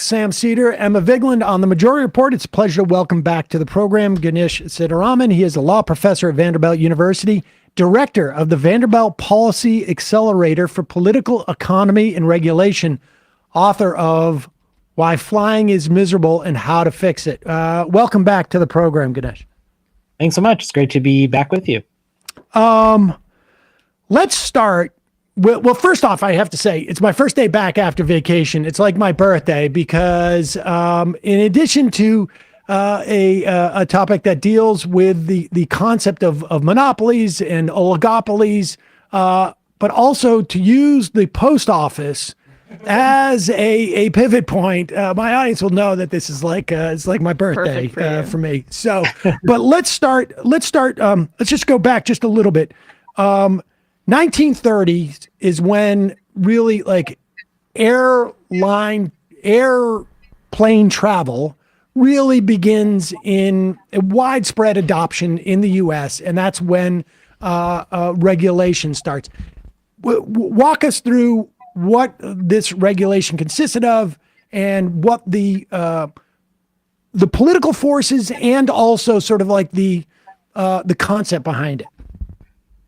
back. Sam Seder, Emma Vigeland on the Majority Report. It's a pleasure to welcome back to the program Ganesh Sitaraman. He is a law professor at Vanderbilt University, director of the Vanderbilt Policy Accelerator for Political Economy and Regulation, author of Why Flying is Miserable and How to Fix It. Welcome back to the program, Ganesh. Thanks so much. It's great to be back with you. Let's start. Well, first off, I have to say it's my first day back after vacation. It's like my birthday because in addition to a topic that deals with the concept of monopolies and oligopolies, but also to use the post office as a pivot point. My audience will know that this is like it's like my birthday for me. So, but let's start. Let's just go back just a little bit. 1930s is when really like airplane travel really begins in a widespread adoption in the U.S. And that's when regulation starts. Walk us through what this regulation consisted of and what the political forces and also sort of like the concept behind it.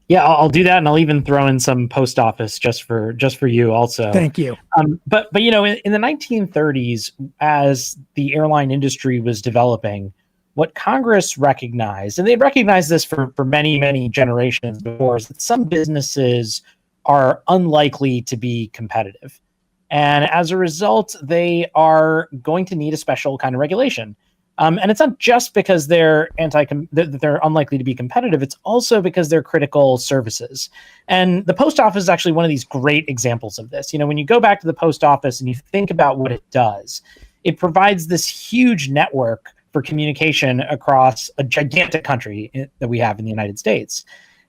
Yeah, I'll do that, and I'll even throw in some post office just for you also. Thank you. But you know, in the 1930s, as the airline industry was developing, what Congress recognized, and they recognized this for many generations before, is that some businesses are unlikely to be competitive, and as a result, they are going to need a special kind of regulation. And it's not just because they're unlikely to be competitive. It's also because they're critical services. And the post office is actually one of these great examples of this. You know, when you go back to the post office and you think about what it does, it provides this huge network for communication across a gigantic country that we have in the United States.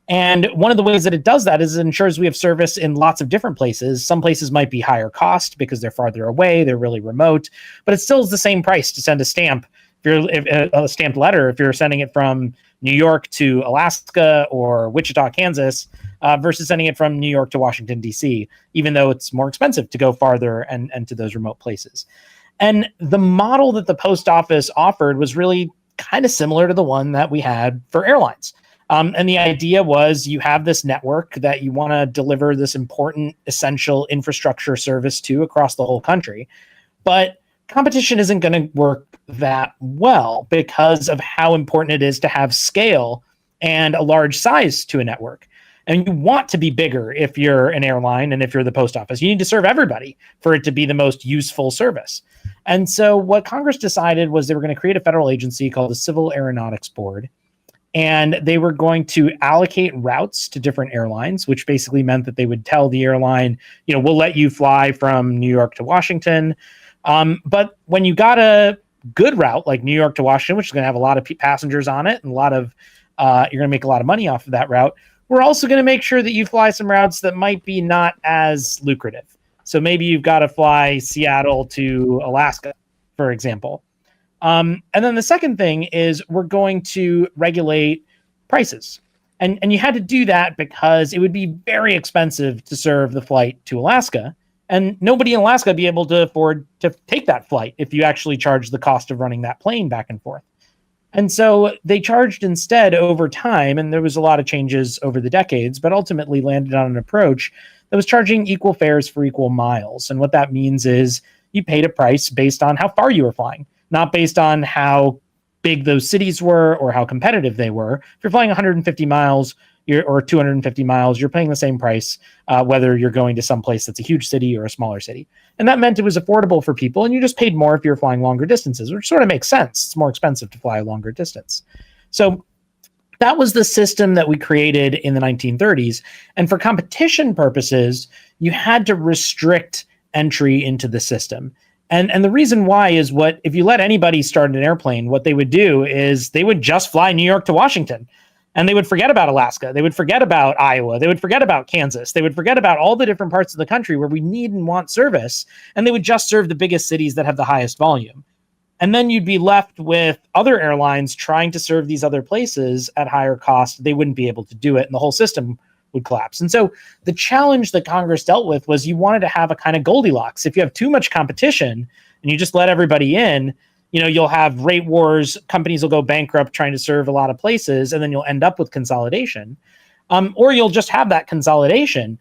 And one of the ways that it does that is it ensures we have service in lots of different places. Some places might be higher cost because they're farther away, they're really remote, but it still is the same price to send a stamp. If a stamped letter, if you're sending it from New York to Alaska or Wichita, Kansas, versus sending it from New York to Washington, D.C., even though it's more expensive to go farther and to those remote places. And the model that the post office offered was really kind of similar to the one that we had for airlines. And the idea was you have this network that you want to deliver this important, essential infrastructure service to across the whole country. But competition isn't going to work that well because of how important it is to have scale and a large size to a network. And you want to be bigger if you're an airline and if you're the post office. You need to serve everybody for it to be the most useful service. And so what Congress decided was they were going to create a federal agency called the Civil Aeronautics Board. And they were going to allocate routes to different airlines, which basically meant that they would tell the airline, you know, we'll let you fly from New York to Washington. But when you got a good route like New York to Washington, which is going to have a lot of passengers on it and a lot of you're going to make a lot of money off of that route, we're also going to make sure that you fly some routes that might be not as lucrative. So maybe you've got to fly Seattle to Alaska, for example. And then the second thing is we're going to regulate prices. And you had to do that because it would be very expensive to serve the flight to Alaska. And nobody in Alaska would be able to afford to take that flight if you actually charge the cost of running that plane back and forth. And so they charged instead over time, and there was a lot of changes over the decades, but ultimately landed on an approach that was charging equal fares for equal miles. And what that means is you paid a price based on how far you were flying, not based on how big those cities were or how competitive they were. If you're flying 150 miles, or 250 miles, you're paying the same price, whether you're going to some place that's a huge city or a smaller city. And that meant it was affordable for people, and you just paid more if you're flying longer distances, which sort of makes sense. It's more expensive to fly a longer distance. So that was the system that we created in the 1930s. And for competition purposes, you had to restrict entry into the system. And the reason why is if you let anybody start an airplane, what they would do is they would just fly New York to Washington. And they would forget about Alaska. They would forget about Iowa. They would forget about Kansas. They would forget about all the different parts of the country where we need and want service. And they would just serve the biggest cities that have the highest volume. And then you'd be left with other airlines trying to serve these other places at higher cost. They wouldn't be able to do it, and the whole system would collapse. And so the challenge that Congress dealt with was you wanted to have a kind of Goldilocks. If you have too much competition, and you just let everybody in, you'll have rate wars. Companies will go bankrupt trying to serve a lot of places, and then you'll end up with consolidation. Or you'll just have that consolidation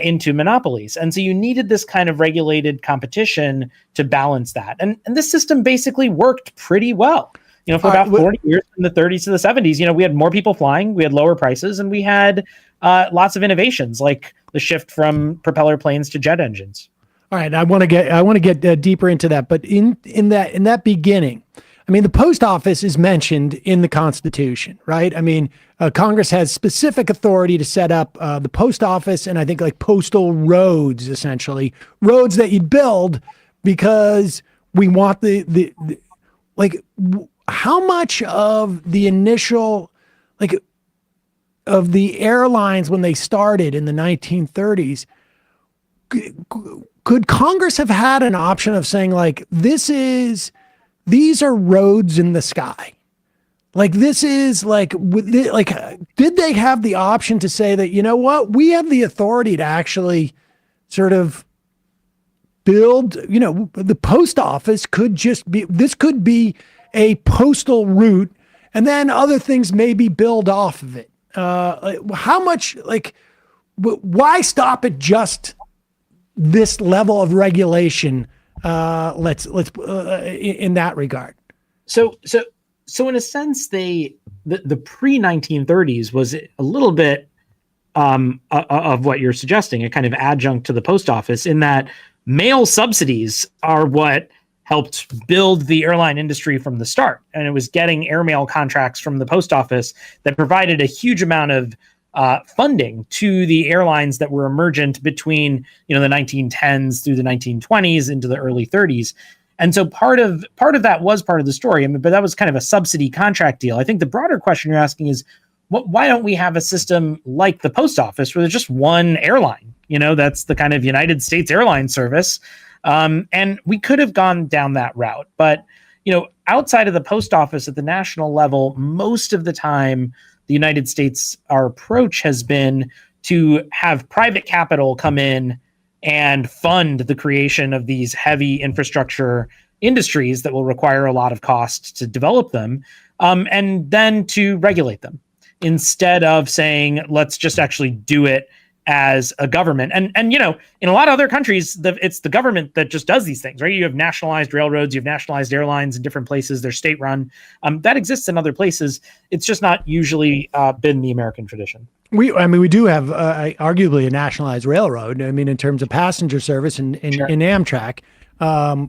into monopolies. And so you needed this kind of regulated competition to balance that. And this system basically worked pretty well. For about 40 years, from the 30s to the 70s, we had more people flying, we had lower prices, and we had lots of innovations like the shift from propeller planes to jet engines. All right, I want to get deeper into that, but in that beginning, I mean, the post office is mentioned in the Constitution, right? I mean, Congress has specific authority to set up the post office, and I think like postal roads, essentially roads that you build because we want the how much of the initial of the airlines when they started in the 1930s. Could Congress have had an option of saying like, these are roads in the sky? Like, this is did they have the option to say that, what, we have the authority to actually sort of build, the post office could be a postal route, and then other things maybe build off of it. How much, why stop at just this level of regulation? Let's in that regard. So in a sense, the pre-1930s was a little bit of what you're suggesting, a kind of adjunct to the post office, in that mail subsidies are what helped build the airline industry from the start. And it was getting airmail contracts from the post office that provided a huge amount of funding to the airlines that were emergent between the 1910s through the 1920s into the early 30s. And so part of that was part of the story. I mean, but that was kind of a subsidy contract deal. I think the broader question you're asking is, why don't we have a system like the post office where there's just one airline? That's the kind of United States airline service. And we could have gone down that route. But, outside of the post office at the national level, most of the time, the United States, our approach has been to have private capital come in and fund the creation of these heavy infrastructure industries that will require a lot of cost to develop them, and then to regulate them instead of saying, let's just actually do it as a government. And in a lot of other countries, it's the government that just does these things, right? You have nationalized railroads, you have nationalized airlines in different places, they're state run. That exists in other places. It's just not usually been the American tradition. We do have arguably a nationalized railroad. I mean, in terms of passenger service in Amtrak,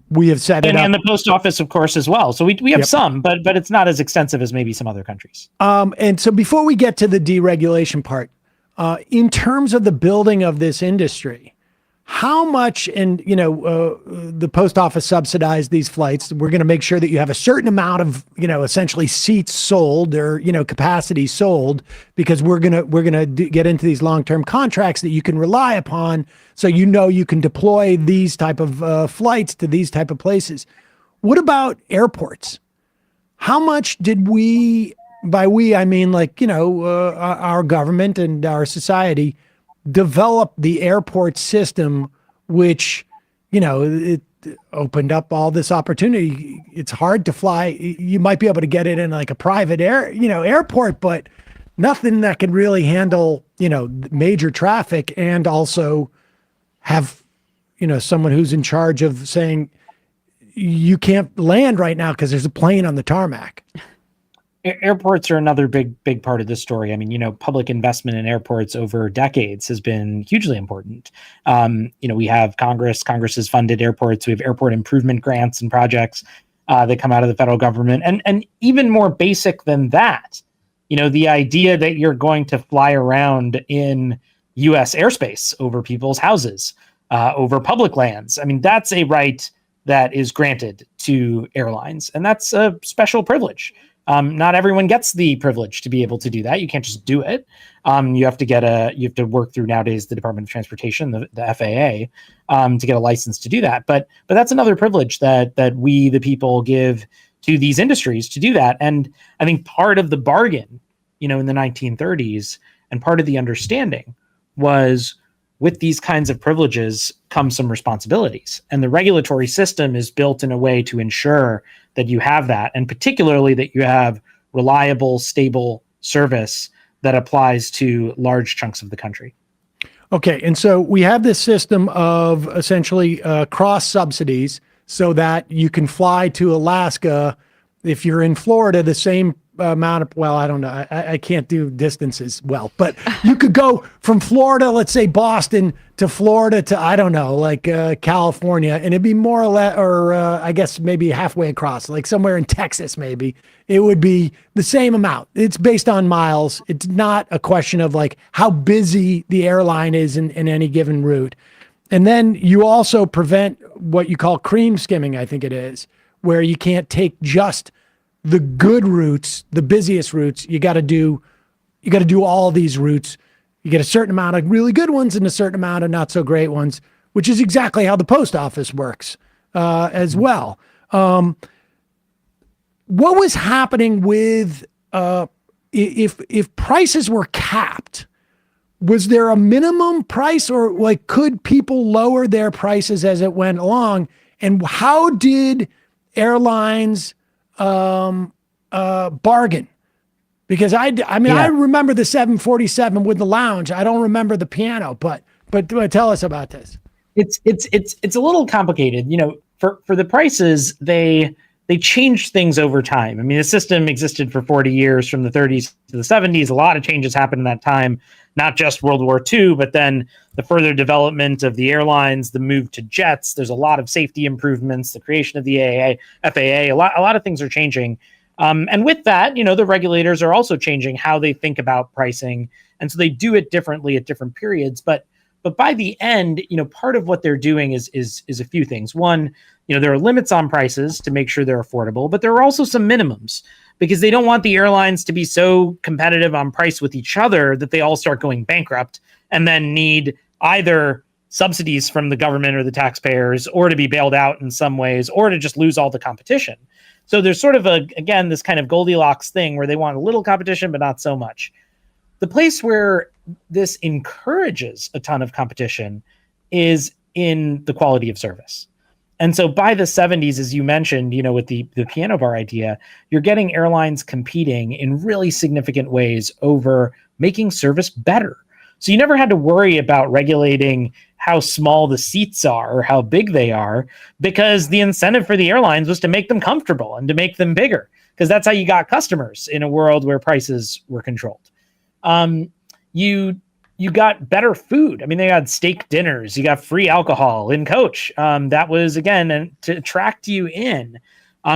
we have set it up. And the post office, of course, as well. So we have some, but it's not as extensive as maybe some other countries. And so before we get to the deregulation part, in terms of the building of this industry, how much, and the post office subsidized these flights. We're going to make sure that you have a certain amount of, essentially seats sold or, capacity sold, because we're going to get into these long-term contracts that you can rely upon. So, you can deploy these type of flights to these type of places. What about airports? How much did we, by we, I mean, our government and our society, develop the airport system, which, it opened up all this opportunity. It's hard to fly. You might be able to get it in like a private airport, but nothing that can really handle, major traffic, and also have, someone who's in charge of saying you can't land right now because there's a plane on the tarmac. Airports are another big part of this story. I mean, public investment in airports over decades has been hugely important. We have Congress has funded airports. We have airport improvement grants and projects that come out of the federal government. And even more basic than that, the idea that you're going to fly around in U.S. airspace over people's houses, over public lands. I mean, that's a right that is granted to airlines, and that's a special privilege. Not everyone gets the privilege to be able to do that. You can't just do it. You have to work through nowadays the Department of Transportation, the FAA, to get a license to do that. But that's another privilege that we, the people, give to these industries to do that. And I think part of the bargain, in the 1930s, and part of the understanding was with these kinds of privileges come some responsibilities. And the regulatory system is built in a way to ensure that you have that, and particularly that you have reliable, stable service that applies to large chunks of the country. Okay, and so we have this system of essentially cross subsidies so that you can fly to Alaska if you're in Florida, the same amount of, well, I don't know. I can't do distances well, but you could go from Florida, let's say Boston, to Florida to, I don't know, like California, and it'd be more or less, or I guess maybe halfway across, like somewhere in Texas, maybe. It would be the same amount. It's based on miles. It's not a question of like how busy the airline is in any given route. And then you also prevent what you call cream skimming, I think it is, where you can't take just the good routes, the busiest routes. You got to do all these routes. You get a certain amount of really good ones and a certain amount of not so great ones, which is exactly how the post office works as well. What was happening with if prices were capped? Was there a minimum price, or like could people lower their prices as it went along? And how did airlines bargain? Because I remember the 747 with the lounge. I don't remember the piano, but tell us about this. It's a little complicated. For the prices, they changed things over time. I mean, the system existed for 40 years, from the 30s to the 70s. A lot of changes happened in that time, not just World War II, but then the further development of the airlines, the move to jets. There's a lot of safety improvements, the creation of the FAA. A lot of things are changing. And with that, the regulators are also changing how they think about pricing. And so they do it differently at different periods. But by the end, part of what they're doing is a few things. One, there are limits on prices to make sure they're affordable, but there are also some minimums, because they don't want the airlines to be so competitive on price with each other that they all start going bankrupt and then need either subsidies from the government or the taxpayers, or to be bailed out in some ways, or to just lose all the competition. So there's sort of again, this kind of Goldilocks thing where they want a little competition, but not so much. The place where this encourages a ton of competition is in the quality of service. And so by the 70s, as you mentioned, with the piano bar idea, you're getting airlines competing in really significant ways over making service better. So you never had to worry about regulating how small the seats are or how big they are, because the incentive for the airlines was to make them comfortable and to make them bigger, because that's how you got customers in a world where prices were controlled. You got better food. I mean, they had steak dinners. You got free alcohol in coach. That was, again, to attract you in.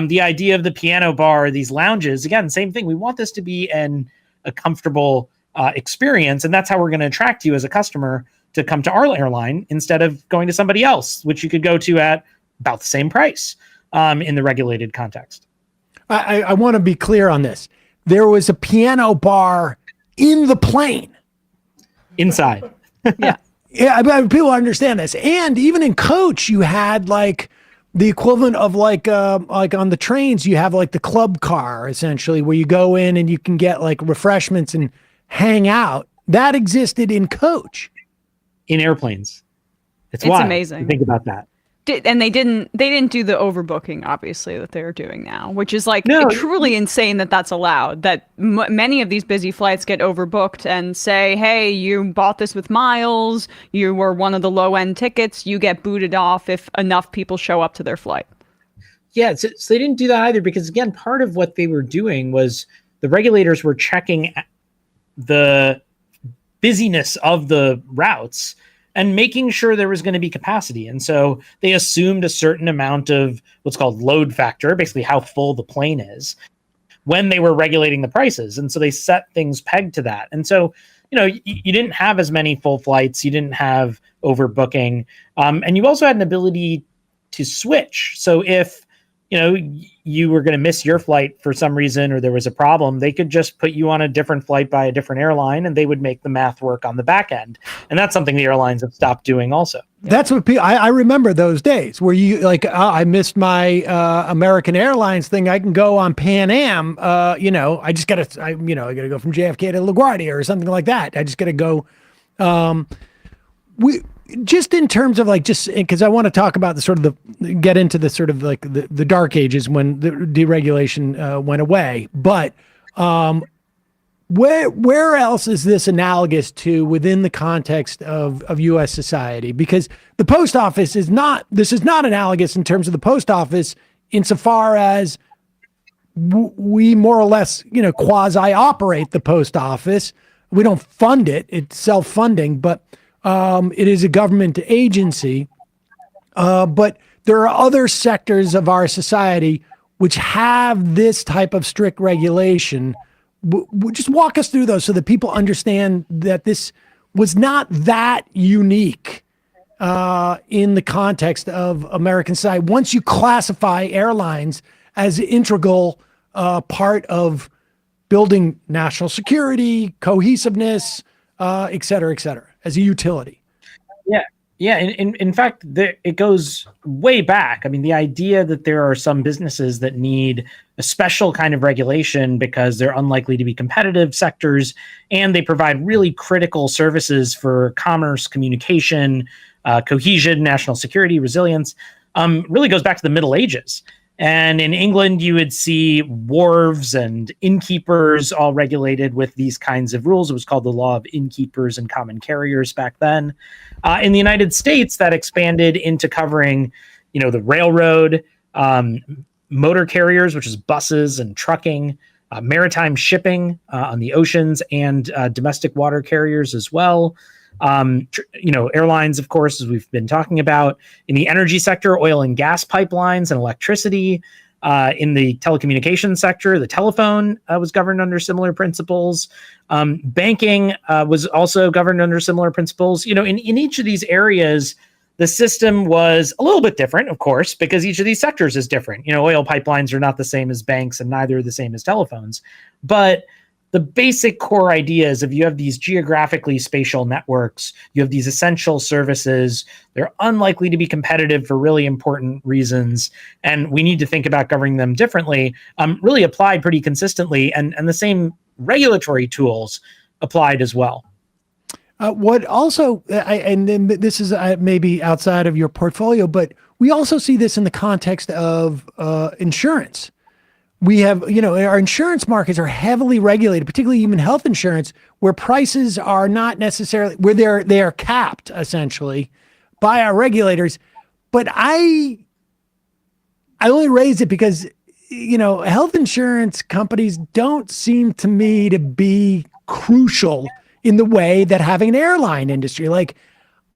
The idea of the piano bar, these lounges, again, same thing. We want this to be a comfortable experience, and that's how we're going to attract you as a customer to come to our airline instead of going to somebody else, which you could go to at about the same price in the regulated context. I want to be clear on this. There was a piano bar in the plane. Inside. Yeah. Yeah. But people understand this. And even in coach, you had like the equivalent of like on the trains, you have like the club car, essentially, where you go in and you can get like refreshments and hang out. That existed in coach. In airplanes. It's wild. Amazing. Think about that. And they didn't do the overbooking, obviously, that they're doing now, which is like truly insane that that's allowed, that many of these busy flights get overbooked and say, hey, you bought this with miles, you were one of the low end tickets, you get booted off if enough people show up to their flight. Yeah, so they didn't do that either, because again, part of what they were doing was the regulators were checking the busyness of the routes and making sure there was going to be capacity. And so they assumed a certain amount of what's called load factor, basically how full the plane is, when they were regulating the prices. And so they set things pegged to that. And so, you didn't have as many full flights, you didn't have overbooking, and you also had an ability to switch. So if, you were going to miss your flight for some reason, or there was a problem, they could just put you on a different flight by a different airline, and they would make the math work on the back end. And that's something the airlines have stopped doing also. That's what I remember those days where you like, I missed my American Airlines thing. I can go on Pan Am. I got to go from JFK to LaGuardia or something like that. I just got to go. we just in terms of like, just because I want to talk about the sort of get into the sort of like the dark ages when the deregulation went away, but where else is this analogous to within the context of U.S. society? Because the post office is not analogous in terms of the post office insofar as we more or less, quasi operate the post office. We don't fund it. It's self-funding, but it is a government agency. But there are other sectors of our society which have this type of strict regulation. Just walk us through those so that people understand that this was not that unique in the context of American society. Once you classify airlines as an integral part of building national security, cohesiveness, et cetera, as a utility. Yeah. In fact, it goes way back. I mean, the idea that there are some businesses that need a special kind of regulation because they're unlikely to be competitive sectors and they provide really critical services for commerce, communication, cohesion, national security, resilience, really goes back to the Middle Ages. And in England, you would see wharves and innkeepers all regulated with these kinds of rules. It was called the Law of Innkeepers and Common Carriers back then. In the United States, that expanded into covering, the railroad, motor carriers, which is buses and trucking, maritime shipping on the oceans, and domestic water carriers as well. Airlines, of course, as we've been talking about. In the energy sector, oil and gas pipelines and electricity. In the telecommunications sector, the telephone was governed under similar principles. Banking was also governed under similar principles. In each of these areas, the system was a little bit different, of course, because each of these sectors is different. Oil pipelines are not the same as banks, and neither are the same as telephones. But the basic core idea is if you have these geographically spatial networks, you have these essential services, they're unlikely to be competitive for really important reasons, and we need to think about governing them differently, really applied pretty consistently, and the same regulatory tools applied as well. What also, and then this is maybe outside of your portfolio, but we also see this in the context of insurance. We have, our insurance markets are heavily regulated, particularly even health insurance, where prices are not necessarily, where they are capped essentially by our regulators. But I only raised it because, health insurance companies don't seem to me to be crucial in the way that having an airline industry. Like,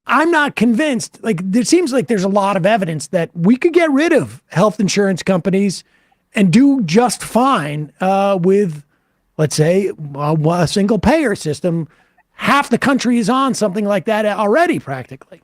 I'm not convinced. Like, there seems like there's a lot of evidence that we could get rid of health insurance companies and do just fine with, let's say, a single payer system. Half the country is on something like that already, practically.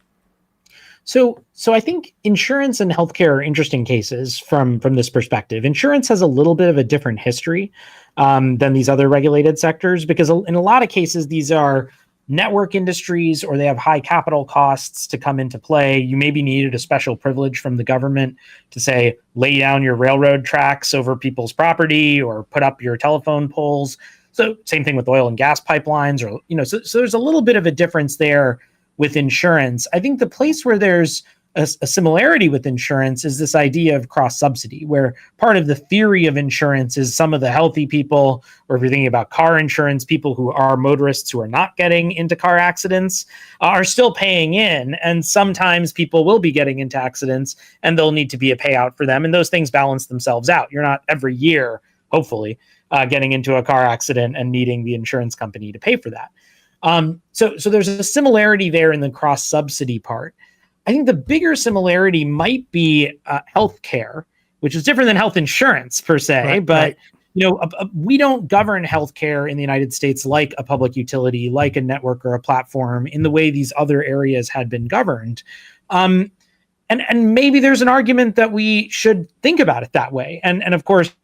So I think insurance and healthcare are interesting cases from this perspective. Insurance has a little bit of a different history than these other regulated sectors, because in a lot of cases, these are network industries, or they have high capital costs to come into play. You maybe needed a special privilege from the government to say, lay down your railroad tracks over people's property or put up your telephone poles. So same thing with oil and gas pipelines, or, so there's a little bit of a difference there with insurance. I think the place where there's a similarity with insurance is this idea of cross subsidy, where part of the theory of insurance is some of the healthy people, or if you're thinking about car insurance, people who are motorists who are not getting into car accidents are still paying in. And sometimes people will be getting into accidents and there'll need to be a payout for them. And those things balance themselves out. You're not every year, hopefully, getting into a car accident and needing the insurance company to pay for that. So there's a similarity there in the cross subsidy part. I think the bigger similarity might be healthcare, which is different than health insurance per se. Right, but we don't govern healthcare in the United States like a public utility, like a network or a platform, in the way these other areas had been governed. And maybe there's an argument that we should think about it that way. And of course,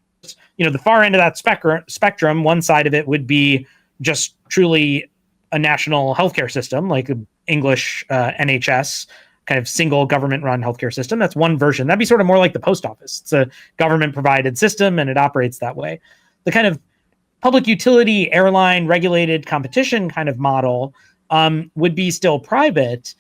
the far end of that spectrum, one side of it would be just truly a national healthcare system, like the English NHS, kind of single government-run healthcare system. That's one version. That'd be sort of more like the post office. It's a government-provided system, and it operates that way. The kind of public utility, airline, regulated competition kind of model would be still private,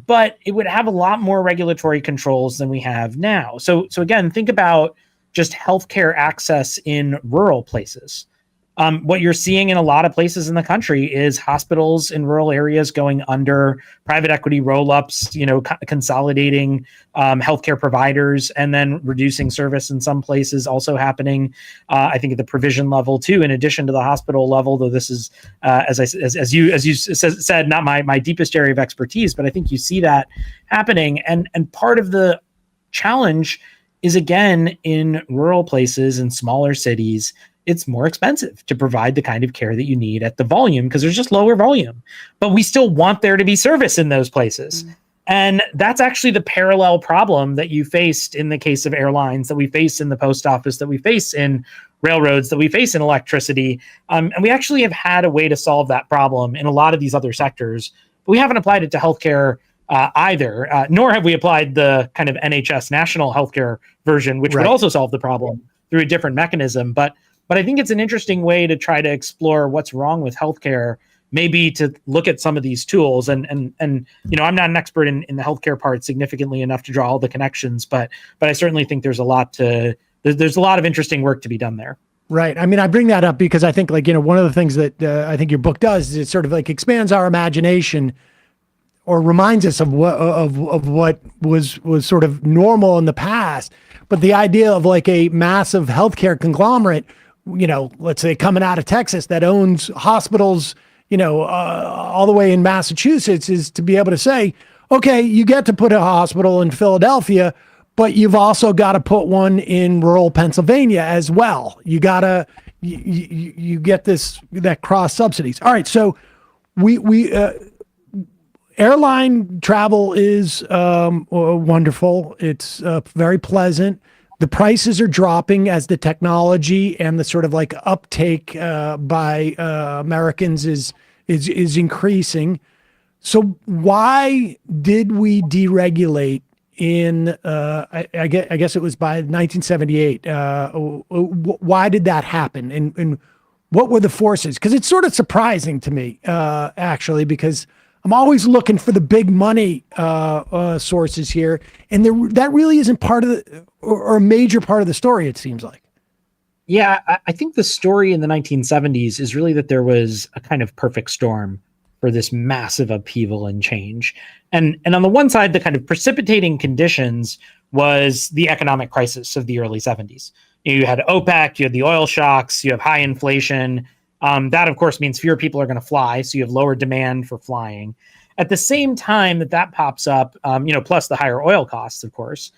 but it would have a lot more regulatory controls than we have now. So again, think about just healthcare access in rural places. What you're seeing in a lot of places in the country is hospitals in rural areas going under, private equity roll-ups, consolidating healthcare providers, and then reducing service in some places also happening, I think at the provision level too, in addition to the hospital level, though this is, as you said, not my deepest area of expertise, but I think you see that happening. And part of the challenge is, again, in rural places and smaller cities, it's more expensive to provide the kind of care that you need at the volume because there's just lower volume. But we still want there to be service in those places. And that's actually the parallel problem that you faced in the case of airlines, that we face in the post office, that we face in railroads, that we face in electricity. And we actually have had a way to solve that problem in a lot of these other sectors. But we haven't applied it to healthcare either, nor have we applied the kind of NHS national healthcare version, which would also solve the problem through a different mechanism. But I think it's an interesting way to try to explore what's wrong with healthcare, maybe to look at some of these tools. And I'm not an expert in the healthcare part significantly enough to draw all the connections, but I certainly think there's a lot of interesting work to be done there. Right. I mean, I bring that up because I think one of the things that I think your book does is it sort of expands our imagination or reminds us of what was sort of normal in the past. But the idea of a massive healthcare conglomerate, let's say coming out of Texas that owns hospitals, all the way in Massachusetts, is to be able to say, okay, you get to put a hospital in Philadelphia, but you've also got to put one in rural Pennsylvania as well. You gotta, you get that cross subsidies. All right. So airline travel is wonderful. It's very pleasant. The prices are dropping as the technology and the sort of uptake by Americans is increasing. So why did we deregulate in I guess it was by 1978? Why did that happen? And what were the forces? Because it's sort of surprising to me, actually, because I'm always looking for the big money sources here, and that really isn't part of or a major part of the story, it seems like. Yeah, I think the story in the 1970s is really that there was a kind of perfect storm for this massive upheaval and change. And on the one side, the kind of precipitating conditions was the economic crisis of the early 70s. You had OPEC, you had the oil shocks, you have high inflation. That, of course, means fewer people are going to fly, so you have lower demand for flying. At the same time that pops up, plus the higher oil costs, of course,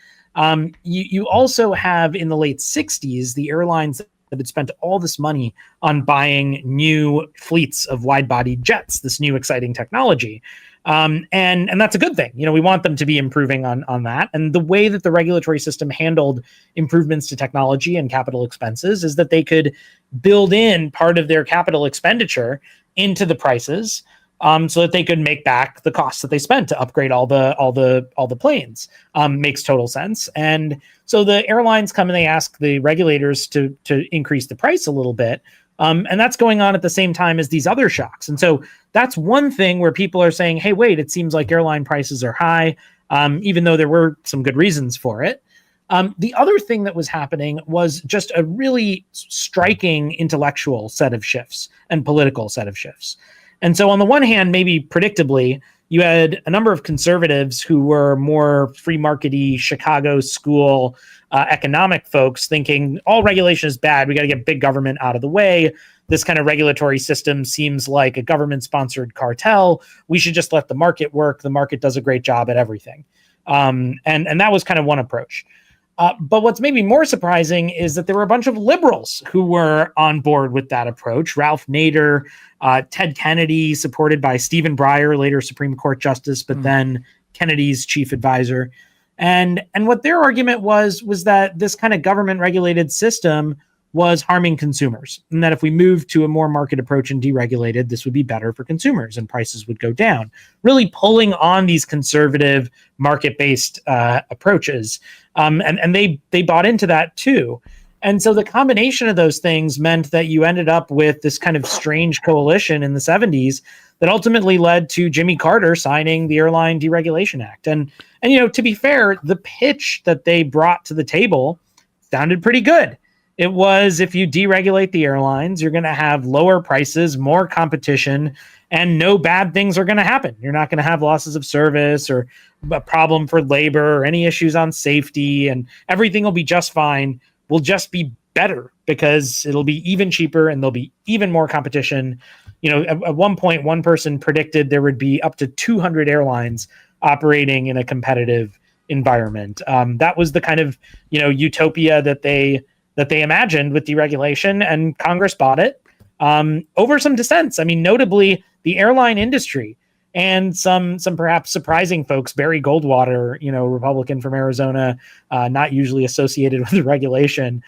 you also have in the late 60s, the airlines that had spent all this money on buying new fleets of wide-bodied jets, this new exciting technology. And that's a good thing. We want them to be improving on that. And the way that the regulatory system handled improvements to technology and capital expenses is that they could build in part of their capital expenditure into the prices, so that they could make back the costs that they spent to upgrade all the planes. Makes total sense. And so the airlines come and they ask the regulators to increase the price a little bit. And that's going on at the same time as these other shocks. And so that's one thing where people are saying, hey, wait, it seems like airline prices are high, even though there were some good reasons for it. The other thing that was happening was just a really striking intellectual set of shifts and political set of shifts. And so on the one hand, maybe predictably, you had a number of conservatives who were more free market-y Chicago school economic folks thinking all regulation is bad. We got to get big government out of the way. This kind of regulatory system seems like a government-sponsored cartel. We should just let the market work. The market does a great job at everything. And that was kind of one approach. But what's maybe more surprising is that there were a bunch of liberals who were on board with that approach. Ralph Nader, Ted Kennedy, supported by Stephen Breyer, later Supreme Court Justice, but then Kennedy's chief advisor. And what their argument was that this kind of government regulated system was harming consumers, and that if we moved to a more market approach and deregulated, this would be better for consumers and prices would go down, really pulling on these conservative market-based approaches. And they bought into that too. And so the combination of those things meant that you ended up with this kind of strange coalition in the 70s that ultimately led to Jimmy Carter signing the Airline Deregulation Act. And to be fair, the pitch that they brought to the table sounded pretty good. It was, if you deregulate the airlines, you're going to have lower prices, more competition, and no bad things are going to happen. You're not going to have losses of service or a problem for labor or any issues on safety, and everything will be just fine. Will just be better because it'll be even cheaper and there'll be even more competition. At one point, one person predicted there would be up to 200 airlines operating in a competitive environment. That was the kind of, utopia that they imagined with deregulation, and Congress bought it over some dissents. I mean, notably the airline industry and some perhaps surprising folks, Barry Goldwater, Republican from Arizona, not usually associated with the regulation,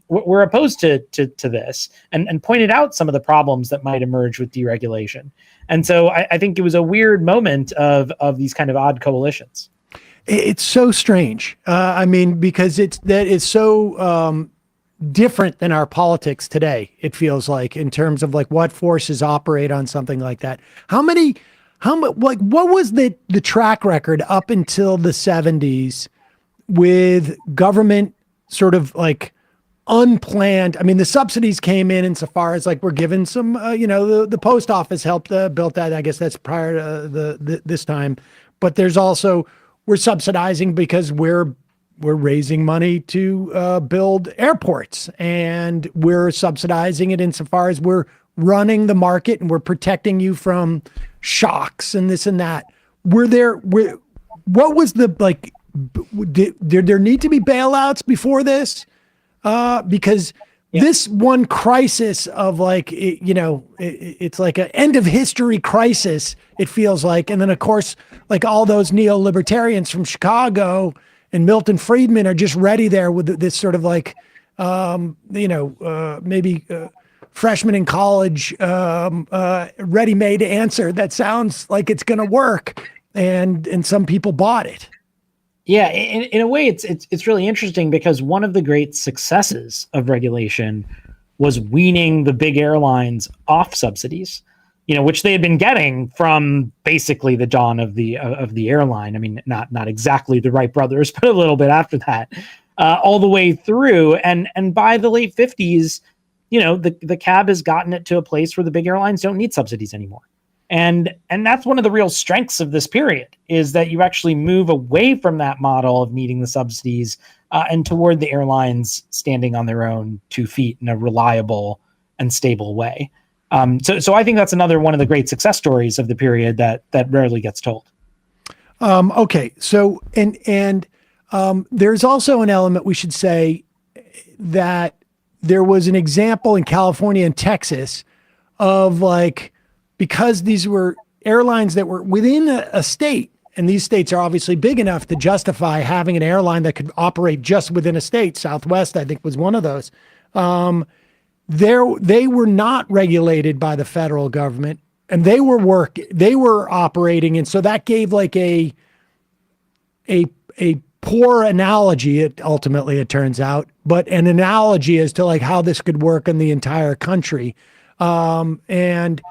were opposed to this and pointed out some of the problems that might emerge with deregulation. And so I think it was a weird moment of these kind of odd coalitions. It's so strange. Because it's so different than our politics today. It feels like, in terms of like what forces operate on something like that. What was the track record up until the 70s with government sort of like unplanned? I mean, the subsidies came in insofar as like we're given some, the post office helped built that. I guess that's prior to this time. But there's also, we're subsidizing because we're raising money to build airports, and we're subsidizing it insofar as we're running the market and we're protecting you from shocks and this and that. What was the, like, did there need to be bailouts before this? Because this one crisis of like, it's like an end of history crisis, it feels like. And then of course, like all those neo-libertarians from Chicago and Milton Friedman are just ready there with this sort of like, maybe freshman in college, ready-made answer that sounds like it's going to work. And some people bought it. Yeah, in a way, it's really interesting because one of the great successes of regulation was weaning the big airlines off subsidies, which they had been getting from basically the dawn of the airline. I mean, not exactly the Wright brothers, but a little bit after that, all the way through. And by the late 50s, the cab has gotten it to a place where the big airlines don't need subsidies anymore. And that's one of the real strengths of this period, is that you actually move away from that model of needing the subsidies and toward the airlines standing on their own 2 feet in a reliable and stable way. So I think that's another one of the great success stories of the period that rarely gets told. Okay. So, and there's also an element we should say that there was an example in California and Texas of like, because these were airlines that were within a state, and these states are obviously big enough to justify having an airline that could operate just within a state. Southwest, I think, was one of those. They were not regulated by the federal government, and they were operating. And so that gave like a poor analogy, it turns out, but an analogy as to like how this could work in the entire country. And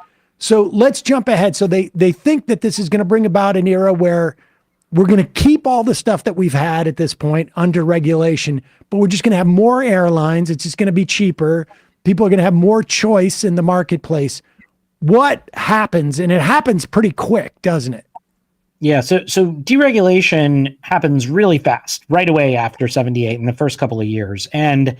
so let's jump ahead. So they think that this is going to bring about an era where we're going to keep all the stuff that we've had at this point under regulation, but we're just going to have more airlines. It's just going to be cheaper. People are going to have more choice in the marketplace. What happens? And it happens pretty quick, doesn't it? Yeah. So deregulation happens really fast, right away after 78 in the first couple of years. And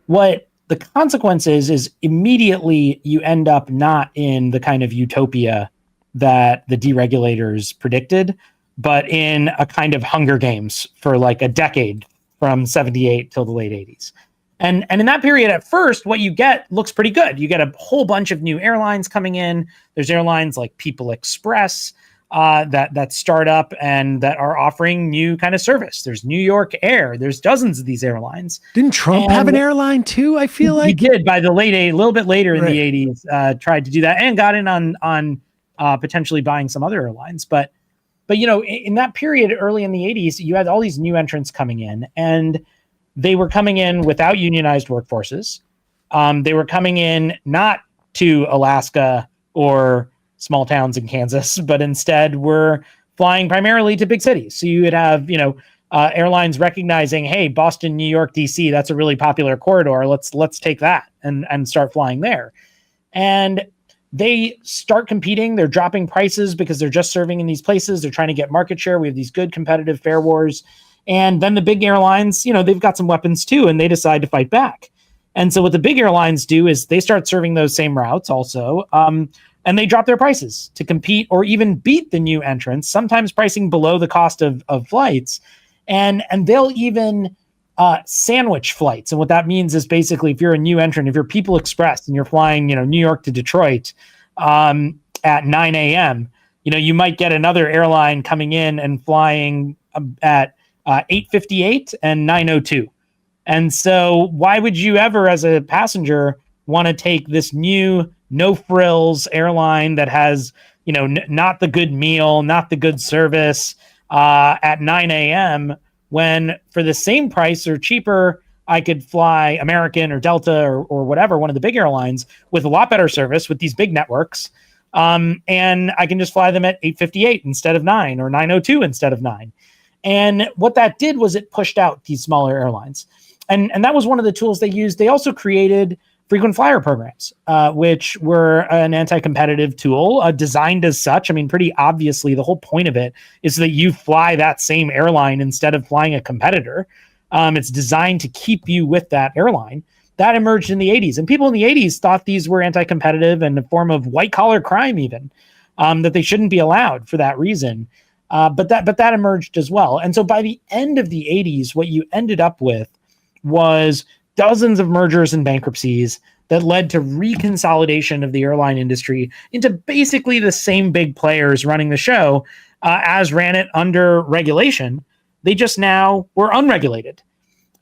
what the consequence is immediately you end up not in the kind of utopia that the deregulators predicted, but in a kind of Hunger Games for like a decade from 78 till the late 80s. And in that period, at first, what you get looks pretty good. You get a whole bunch of new airlines coming in. There's airlines like People Express that start up and that are offering new kind of service. There's New York Air. There's dozens of these airlines. Didn't Trump have an airline too? I feel like he did by the a little bit later in the 80s, tried to do that and got in on potentially buying some other airlines. But in that period, early in the 80s, you had all these new entrants coming in, and they were coming in without unionized workforces. They were coming in not to Alaska or small towns in Kansas, but instead were flying primarily to big cities. So you would have, airlines recognizing, hey, Boston, New York, DC, that's a really popular corridor. Let's take that and start flying there. And they start competing. They're dropping prices because they're just serving in these places. They're trying to get market share. We have these good competitive fare wars. And then the big airlines, they've got some weapons too, and they decide to fight back. And so what the big airlines do is they start serving those same routes also. And they drop their prices to compete or even beat the new entrants, sometimes pricing below the cost of flights. And they'll even sandwich flights. And what that means is basically if you're a new entrant, if you're People Express and you're flying, New York to Detroit at 9 a.m., you might get another airline coming in and flying at 8:58 and 9:02. And so why would you ever, as a passenger, want to take this new no frills airline that has, not the good meal, not the good service at 9 a.m. when for the same price or cheaper, I could fly American or Delta or whatever, one of the big airlines with a lot better service with these big networks. And I can just fly them at 8:58 instead of 9 or 9:02 instead of 9. And what that did was it pushed out these smaller airlines. And that was one of the tools they used. They also created frequent flyer programs, which were an anti-competitive tool designed as such. I mean, pretty obviously, the whole point of it is that you fly that same airline instead of flying a competitor. It's designed to keep you with that airline. That emerged in the 80s. And people in the 80s thought these were anti-competitive and a form of white-collar crime even, that they shouldn't be allowed for that reason. But that emerged as well. And so by the end of the 80s, what you ended up with was dozens of mergers and bankruptcies that led to reconsolidation of the airline industry into basically the same big players running the show as ran it under regulation. They just now were unregulated.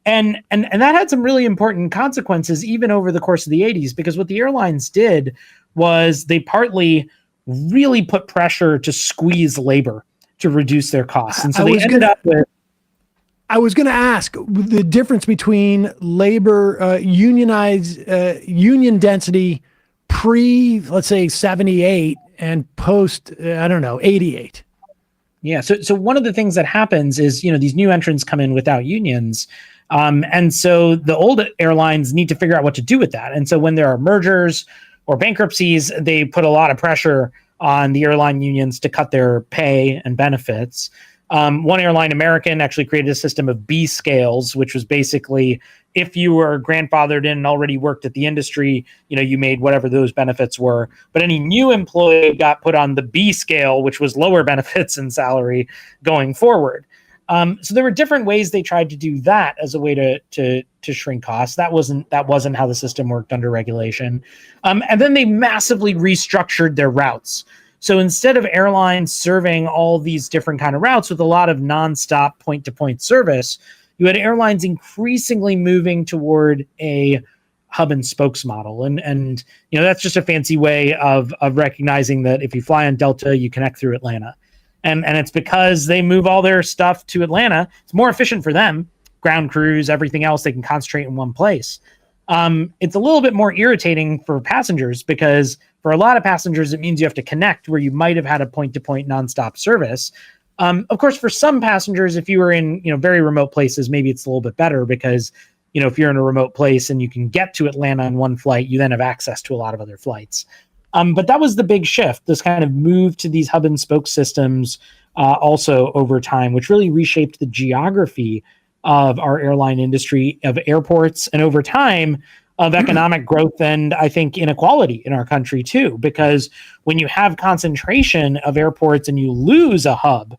And that had some really important consequences even over the course of the 80s, because what the airlines did was they partly really put pressure to squeeze labor to reduce their costs. And so they ended up with... I was going to ask the difference between labor, unionized, union density pre, let's say 78 and post, 88. Yeah. So one of the things that happens is, these new entrants come in without unions. And so the old airlines need to figure out what to do with that. And so when there are mergers or bankruptcies, they put a lot of pressure on the airline unions to cut their pay and benefits. One airline, American, actually created a system of B scales, which was basically if you were grandfathered in and already worked at the industry, you made whatever those benefits were. But any new employee got put on the B scale, which was lower benefits and salary going forward. So there were different ways they tried to do that as a way to shrink costs. That wasn't how the system worked under regulation. And then they massively restructured their routes. So instead of airlines serving all these different kind of routes with a lot of nonstop point-to-point service, you had airlines increasingly moving toward a hub and spokes model. And that's just a fancy way of recognizing that if you fly on Delta, you connect through Atlanta. And it's because they move all their stuff to Atlanta. It's more efficient for them. Ground crews, everything else, they can concentrate in one place. It's a little bit more irritating for passengers because for a lot of passengers, it means you have to connect where you might have had a point-to-point nonstop service. Of course, for some passengers, if you were in very remote places, maybe it's a little bit better because if you're in a remote place and you can get to Atlanta on one flight, you then have access to a lot of other flights. But that was the big shift, this kind of move to these hub and spoke systems also over time, which really reshaped the geography of our airline industry, of airports, and over time of economic growth and I think inequality in our country too, because when you have concentration of airports and you lose a hub,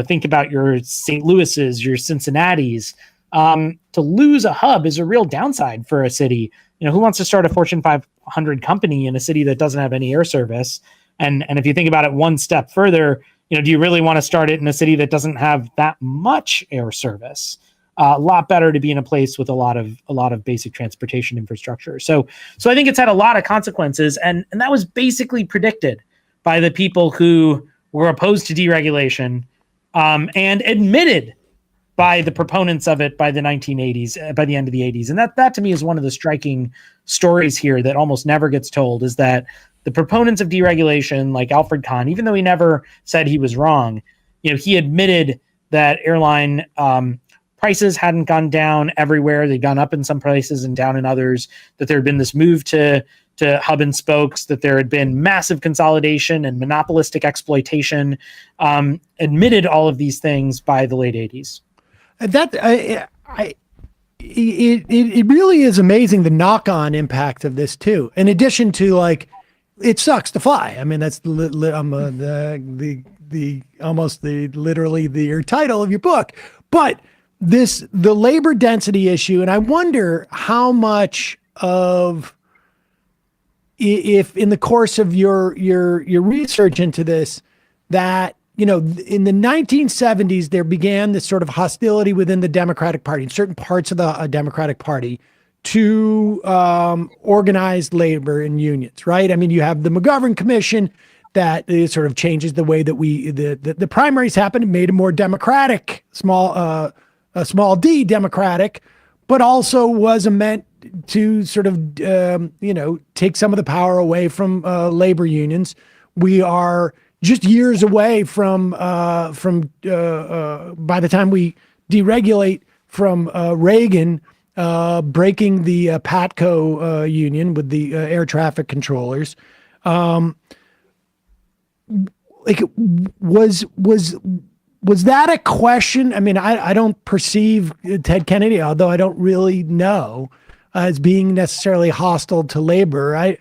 think about your St. Louis's, your Cincinnati's, to lose a hub is a real downside for a city. Who wants to start a Fortune 500 company in a city that doesn't have any air service? And if you think about it one step further, do you really want to start it in a city that doesn't have that much air service? A lot better to be in a place with a lot of basic transportation infrastructure. So I think it's had a lot of consequences, and that was basically predicted by the people who were opposed to deregulation, and admitted by the proponents of it by the 1980s, by the end of the 80s. And that to me is one of the striking stories here that almost never gets told, is that the proponents of deregulation, like Alfred Kahn, even though he never said he was wrong, he admitted that airline prices hadn't gone down everywhere. They'd gone up in some places and down in others, that there had been this move to hub and spokes, that there had been massive consolidation and monopolistic exploitation, admitted all of these things by the late 80s. It really is amazing, the knock-on impact of this too. In addition to, like, it sucks to fly. I mean, that's literally your title of your book. But the labor density issue, and I wonder how much of, if in the course of your research into this, that in the 1970s, there began this sort of hostility within the Democratic Party, in certain parts of the Democratic Party, to organized labor and unions, right? I mean, you have the McGovern Commission that sort of changes the way that the primaries happened and made it more democratic, small d democratic, but also was meant to sort of, take some of the power away from labor unions. We are just years away from by the time we deregulate, from Reagan breaking the PATCO union with the air traffic controllers. Was that a question? I mean, I don't perceive Ted Kennedy, although I don't really know, as being necessarily hostile to labor.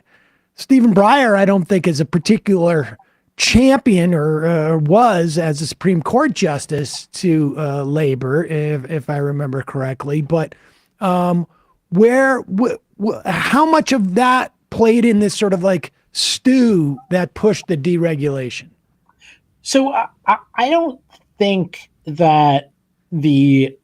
Stephen Breyer, I don't think is a particular champion or was, as a Supreme Court justice, to labor, if I remember correctly. But how much of that played in this sort of like stew that pushed the deregulation? So I don't think that the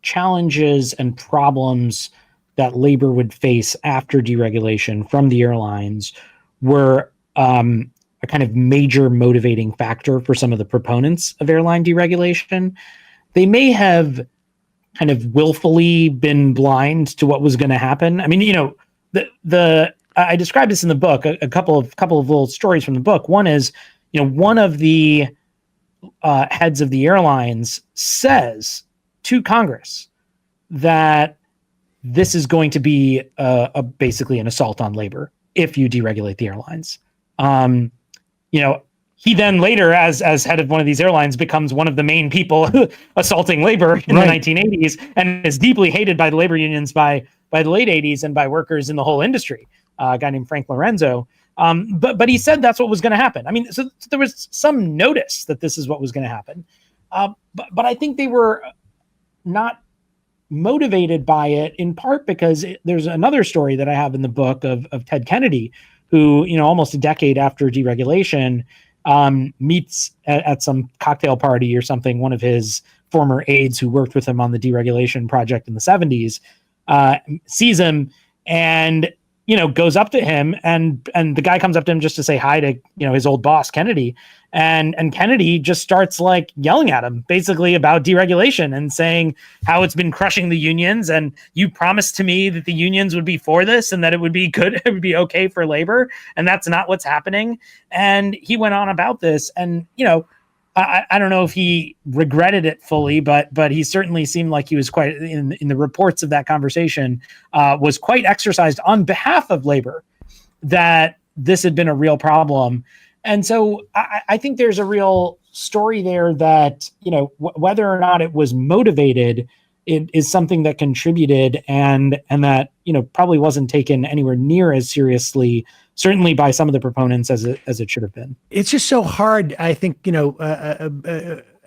challenges and problems that labor would face after deregulation from the airlines were a kind of major motivating factor for some of the proponents of airline deregulation. They may have kind of willfully been blind to what was going to happen. I mean, I described this in the book, a couple of little stories from the book. One is, one of the heads of the airlines says to Congress that this is going to be basically an assault on labor if you deregulate the airlines. He then later, as head of one of these airlines, becomes one of the main people assaulting labor in the 1980s, and is deeply hated by the labor unions by the late 80s and by workers in the whole industry. A guy named Frank Lorenzo. But he said that's what was going to happen. I mean, so there was some notice that this is what was going to happen. But I think they were not motivated by it, in part because there's another story that I have in the book of Ted Kennedy, who, almost a decade after deregulation, meets at some cocktail party or something, one of his former aides who worked with him on the deregulation project in the 70s, sees him and goes up to him, and the guy comes up to him just to say hi to, his old boss, Kennedy. And Kennedy just starts like yelling at him basically about deregulation and saying how it's been crushing the unions. And you promised to me that the unions would be for this and that it would be good. It would be okay for labor. And that's not what's happening. And he went on about this, and, I don't know if he regretted it fully, but he certainly seemed like he was quite, in the reports of that conversation, was quite exercised on behalf of labor, that this had been a real problem. And so I think there's a real story there that, whether or not it was motivated, it is something that contributed, and that, probably wasn't taken anywhere near as seriously, certainly by some of the proponents, as it should have been. It's just so hard, I think,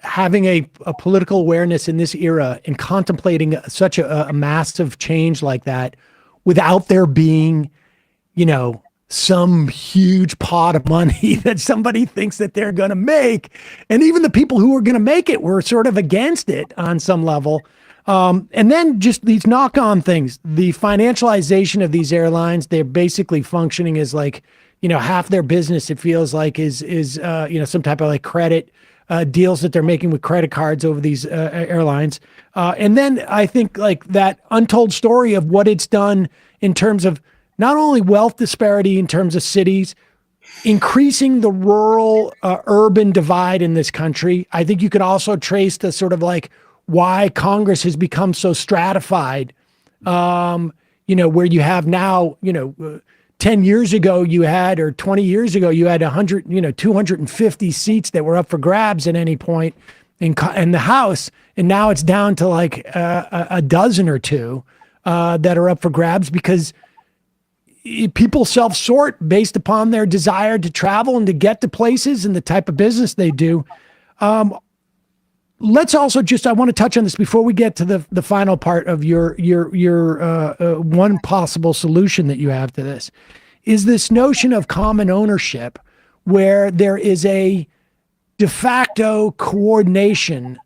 having a political awareness in this era and contemplating such a massive change like that without there being, some huge pot of money that somebody thinks that they're going to make. And even the people who are going to make it were sort of against it on some level. And then just these knock-on things, the financialization of these airlines, they're basically functioning as like, half their business, it feels like, is some type of like credit deals that they're making with credit cards over these airlines. And then I think like that untold story of what it's done in terms of not only wealth disparity in terms of cities, increasing the rural urban divide in this country. I think you can also trace the sort of like why Congress has become so stratified, where you have now, 10 years ago you had, or 20 years ago, you had 250 seats that were up for grabs at any point in the House. And now it's down to like a dozen or two that are up for grabs because people self-sort based upon their desire to travel and to get to places and the type of business they do. Let's also I want to touch on this before we get to the final part of your one possible solution that you have to this, is this notion of common ownership where there is a de facto coordination,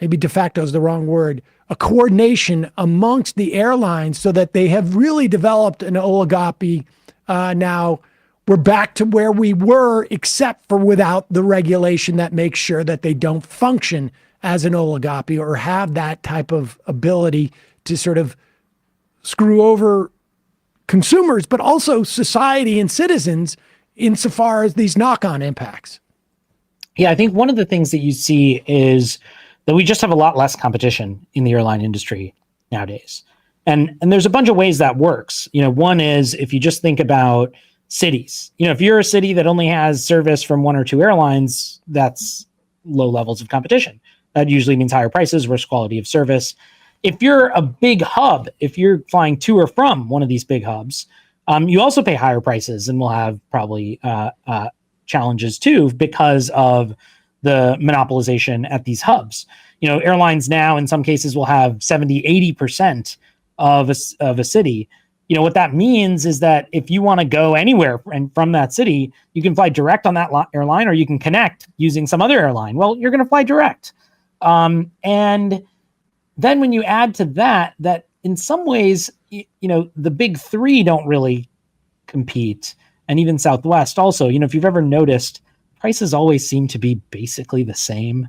maybe de facto is the wrong word, a coordination amongst the airlines so that they have really developed an oligopoly. Now we're back to where we were, except for without the regulation that makes sure that they don't function as an oligopoly or have that type of ability to sort of screw over consumers, but also society and citizens insofar as these knock-on impacts. Yeah, I think one of the things that you see is that we just have a lot less competition in the airline industry nowadays. And there's a bunch of ways that works. One is if you just think about cities, if you're a city that only has service from one or two airlines, that's low levels of competition. That usually means higher prices, worse quality of service. If you're a big hub, if you're flying to or from one of these big hubs, you also pay higher prices and will have probably challenges too because of the monopolization at these hubs. Airlines now in some cases will have 70, 80% of a city. What that means is that if you want to go anywhere and from that city, you can fly direct on that airline, or you can connect using some other airline. Well, you're going to fly direct. And then when you add to that in some ways, the big three don't really compete. And even Southwest also, if you've ever noticed, prices always seem to be basically the same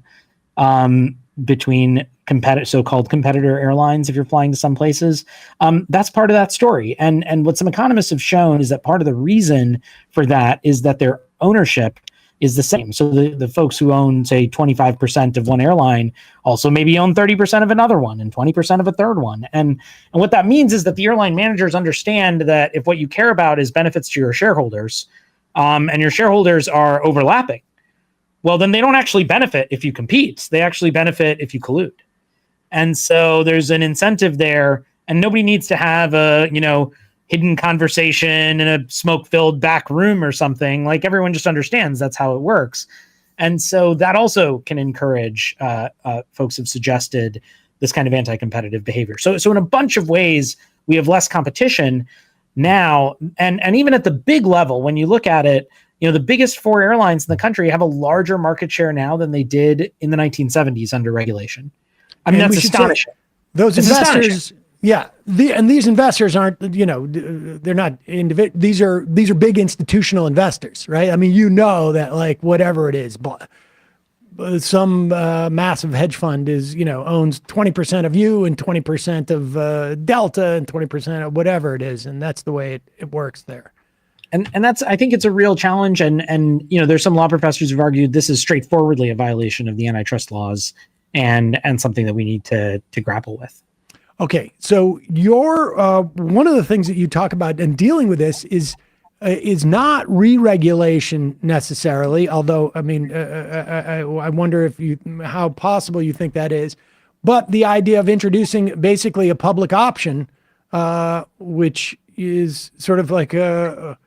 between so-called competitor airlines if you're flying to some places. That's part of that story. And what some economists have shown is that part of the reason for that is that their ownership is the same. So the folks who own, say, 25% of one airline also maybe own 30% of another one and 20% of a third one. And what that means is that the airline managers understand that if what you care about is benefits to your shareholders, and your shareholders are overlapping, well, then they don't actually benefit if you compete. They actually benefit if you collude. And so there's an incentive there, and nobody needs to have a, hidden conversation in a smoke-filled back room or something. Like, everyone just understands that's how it works. And so that also can encourage, folks have suggested, this kind of anti-competitive behavior. So in a bunch of ways, we have less competition now. And even at the big level, when you look at it, the biggest four airlines in the country have a larger market share now than they did in the 1970s under regulation. I mean, that's astonishing. Those investors, yeah, these investors aren't, they're not individual. These are big institutional investors, right? I mean, that like whatever it is, some massive hedge fund owns 20% of you and 20% of Delta and 20% of whatever it is, and that's the way it works there. And that's, I think it's a real challenge. And there's some law professors who've argued this is straightforwardly a violation of the antitrust laws and something that we need to grapple with. Okay, so your one of the things that you talk about in dealing with this is not re-regulation necessarily, although I mean I wonder how possible you think that is, but the idea of introducing basically a public option, which is sort of like on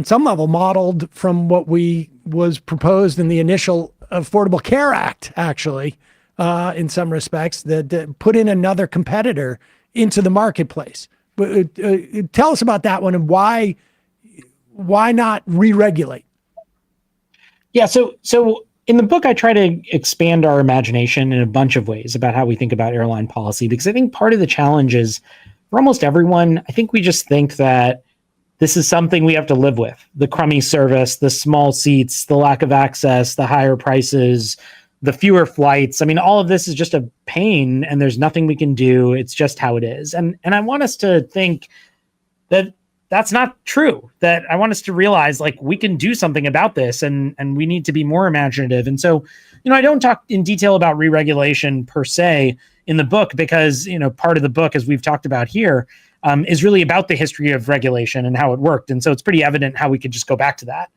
some level modeled from what was proposed in the initial Affordable Care Act, actually. In some respects, that put in another competitor into the marketplace. But tell us about that one and why not re-regulate? Yeah, so in the book, I try to expand our imagination in a bunch of ways about how we think about airline policy, because I think part of the challenge is for almost everyone, I think we just think that this is something we have to live with. The crummy service, the small seats, the lack of access, the higher prices, the fewer flights. I mean, all of this is just a pain and there's nothing we can do. It's just how it is. And I want us to think that that's not true, that I want us to realize like we can do something about this and we need to be more imaginative. And so, I don't talk in detail about re-regulation per se in the book because, part of the book, as we've talked about here, is really about the history of regulation and how it worked. And so it's pretty evident how we could just go back to that.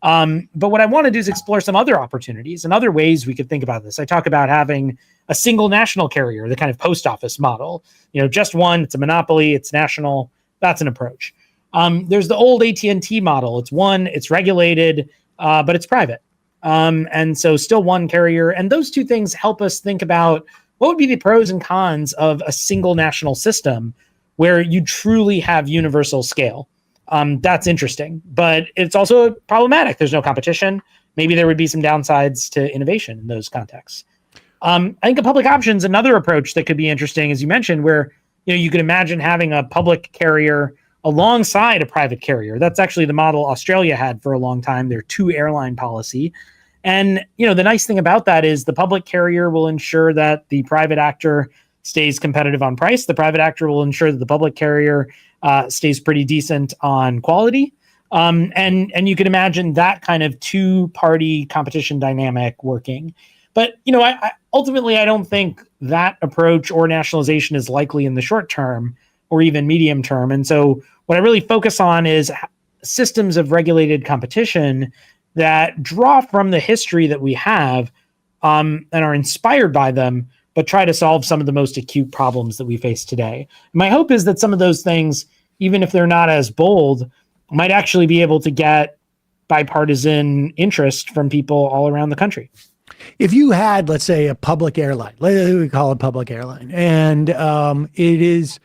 But what I want to do is explore some other opportunities and other ways we could think about this. I talk about having a single national carrier, the kind of post office model, just one, it's a monopoly, it's national. That's an approach. There's the old AT&T model. It's one, it's regulated, but it's private. And so still one carrier. And those two things help us think about what would be the pros and cons of a single national system where you truly have universal scale. That's interesting, but it's also problematic. There's no competition. Maybe there would be some downsides to innovation in those contexts. I think a public option is another approach that could be interesting, as you mentioned, where you could imagine having a public carrier alongside a private carrier. That's actually the model Australia had for a long time, their 2 airline policy. And the nice thing about that is the public carrier will ensure that the private actor stays competitive on price. The private actor will ensure that the public carrier stays pretty decent on quality. And you can imagine that kind of 2-party competition dynamic working. But, I ultimately, I don't think that approach or nationalization is likely in the short term or even medium term. And so what I really focus on is systems of regulated competition that draw from the history that we have and are inspired by them, but try to solve some of the most acute problems that we face today. My hope is that some of those things, even if they're not as bold, might actually be able to get bipartisan interest from people all around the country. If you had, let's say, a public airline, we call it public airline, and it is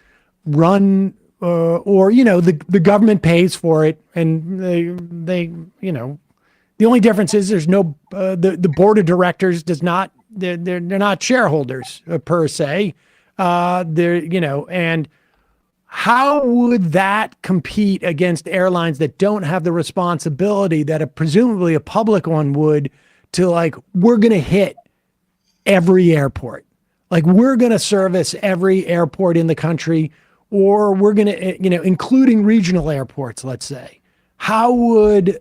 run or the government pays for it, and they the only difference is there's no the board of directors does not. They're not shareholders per se. And how would that compete against airlines that don't have the responsibility that presumably a public one would to we're going to hit every airport. We're going to service every airport in the country, or we're going to, including regional airports, let's say. How would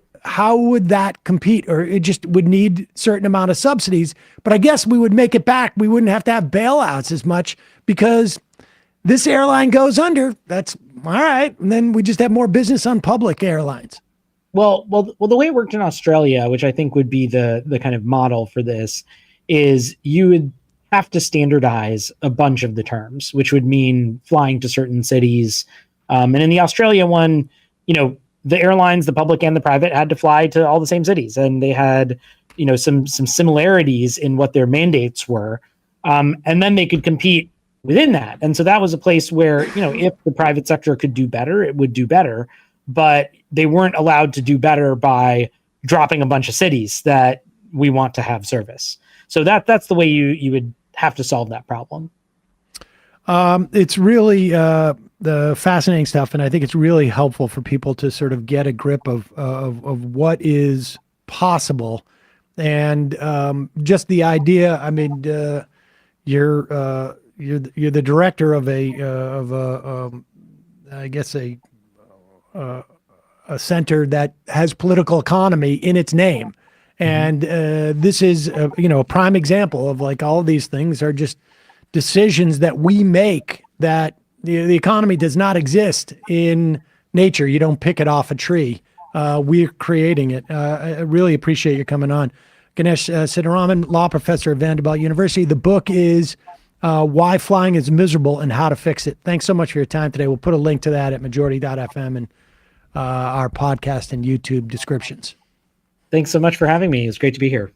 that compete? Or it just would need certain amount of subsidies, but I guess we would make it back. We wouldn't have to have bailouts as much because this airline goes under. That's all right. And then we just have more business on public airlines. Well, the way it worked in Australia, which I think would be the kind of model for this, is you would have to standardize a bunch of the terms, which would mean flying to certain cities. And in the Australia one, the airlines, the public and the private, had to fly to all the same cities, and they had, some similarities in what their mandates were, and then they could compete within that. And so that was a place where, if the private sector could do better, it would do better, but they weren't allowed to do better by dropping a bunch of cities that we want to have service. So that's the way you would have to solve that problem. It's really the fascinating stuff, and I think it's really helpful for people to sort of get a grip of what is possible, and just the idea. I mean, you're the director of a center that has political economy in its name, and this is a prime example of all of these things are just decisions that we make, that the economy does not exist in nature. You don't pick it off a tree. We're creating it. I really appreciate you coming on. Ganesh Sitaraman, law professor at Vanderbilt University. The book is Why Flying is Miserable and How to Fix It. Thanks so much for your time today. We'll put a link to that at majority.fm and our podcast and YouTube descriptions. Thanks so much for having me. It's great to be here.